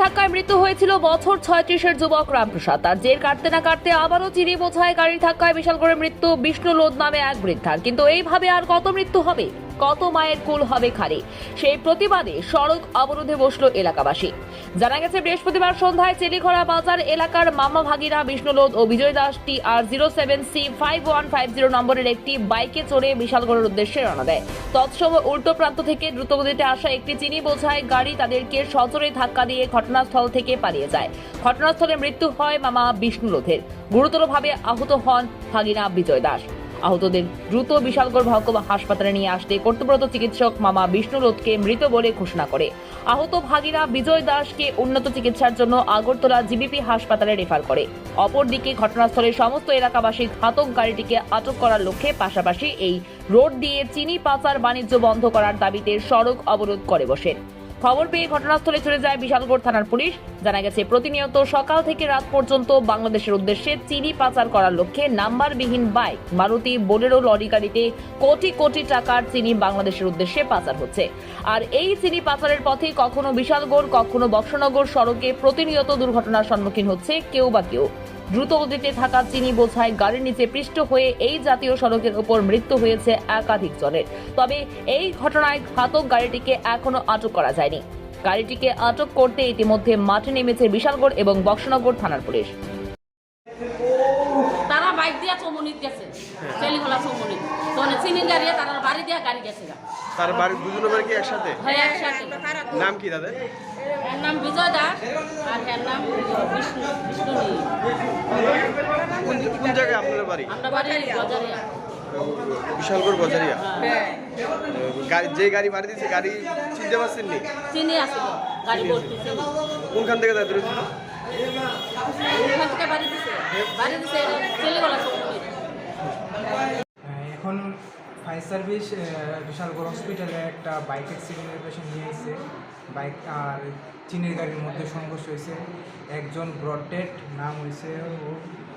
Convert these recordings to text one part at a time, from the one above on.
ধাক্কায় মৃত্যু হয়েছিল বছর 36-এর যুবক রামপ্রসাদ। তার জের কাটতে না কাটতে আবারও চিনি বোঝায় গাড়ির ধাক্কায় বিশালগড়ে মৃত্যু বিষ্ণু লোধ নামে এক বৃদ্ধার। কিন্তু এইভাবে আর কত মৃত্যু হবে, কত মায়ের কুল হবে খালি, সেই প্রতিবাদে সড়ক অবরোধে বসল এলাকাবাসী। জানা গেছে বৃহস্পতিবার সন্ধ্যায় চেলিখরা বাজার এলাকার মামা ভাগিরা বিষ্ণু লোধ ও বিজয় দাস TR07C5150 নম্বরের একটি বাইকে চড়ে বিশালগড়ের উদ্দেশ্যে রওনা দেয়। তৎসময় উল্টো প্রান্ত থেকে দ্রুতগতিতে আসা একটি চিনি বোঝাই গাড়ি তাদেরকে সজোরে ধাক্কা দিয়ে ঘটনাস্থল থেকে পালিয়ে যায়। ঘটনাস্থলে মৃত্যু হয় মামা বিষ্ণু লোধের। গুরুতরভাবে আহত হন ভাগিনা বিজয় দাস। আহতদের দ্রুত বিশালগড় মহকুমা হাসপাতালে নিয়ে আসতে কর্তব্যরত চিকিৎসক মামা বিষ্ণু লোধকে মৃত বলে ঘোষণা করে। আহত ভাগিনা বিজয় দাসকে উন্নত চিকিৎসার জন্য আগরতলা জিবিপি হাসপাতালে রেফার করে। অপরদিকে ঘটনাস্থলে সমস্ত এলাকাবাসী ঘাতক গাড়িটিকে আটক করার লক্ষ্যে পাশাপাশি এই রোড দিয়ে চিনি পাচার বাণিজ্য বন্ধ করার দাবিতে সড়ক অবরোধ করে বসেন। খবর পেয়ে ঘটনাস্থলে চলে যায় বিশালগড় থানার পুলিশ। জানা গেছে প্রতিনিয়ত সকাল থেকে রাত পর্যন্ত বাংলাদেশের উদ্দেশ্যে চিনি পাচার করার লক্ষ্যে নাম্বারবিহীন বাইক, মারুতি, বোলেরো লরি গাড়িতে কোটি কোটি টাকার চিনি বাংলাদেশের উদ্দেশ্যে পাচার হচ্ছে। আর এই চিনি পাচারের পথে কখনো বিশালগড়, কখনো বক্সনগর সড়কে প্রতিনিয়ত দুর্ঘটনার সম্মুখীন হচ্ছে কেউ বা কেউ। দ্রুত গতিতে থাকা চিনি বোঝাই গাড়ির নিচে পৃষ্ঠ হয়ে এই জাতীয় সড়কের উপর মৃত্যু হয়েছে একাধিক জনের। তবে এই ঘটনায় ঘাতক গাড়িটিকে এখনো আটক করা যায়নি। গাড়িটিকে আটক করতে ইতিমধ্যে মাঠে নেমেছে বিশালগড় এবং বক্সনগর থানার পুলিশ। তারা বাইক দিয়া চৌমনিত গেছে, চেলিখোলা চৌমনিত তো চিনি গাড়ি তারা বাড়ি দিয়া গাড়ি গেছে। তার বাড়ি দুজনের বাড়ি কি একসাথে? হ্যাঁ, একসাথে। নাম কি তাদের? এর নাম বিজয় দাস আর এর নাম বিষ্ণু কোন জায়গায় আপনাদের বাড়ি? আমরা বাড়ি বাজারিয়া, বিশালগড় বাজারিয়া। গাড়ি যে গাড়ি বাড়ি দিয়েছে গাড়ি চিনতে পারছেন নি? চিনি আসছিল গাড়ি ভর্তি চিনি। কোনখান থেকে তাদের ওখান থেকে বাড়ি দিছে চেলিখোলা চৌমনিত। এখন ফায়ার সার্ভিস বিশালগড় হসপিটালে একটা বাইক অ্যাক্সিডেন্টের পেশেন্ট নিয়ে এসেছে। বাইক আর চিনির গাড়ির মধ্যে সংঘর্ষ হয়েছে। একজন ব্রড ডেড, নাম হয়েছে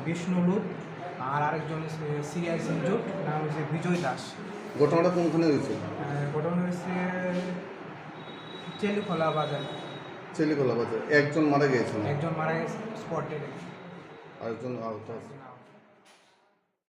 বিষ্ণু লোধ, আর আরেকজন সিরিয়াস ইনজুর্ড, নাম হয়েছে বিজয় দাস। ঘটনাটা কোনখানে হয়েছে? ঘটনা হয়েছে চেলিখোলা বাজার। চেলিখোলা বাজার। একজন মারা গিয়েছেন, একজন মারা গেছে স্পট ডেড, আরেকজন আহত আছে।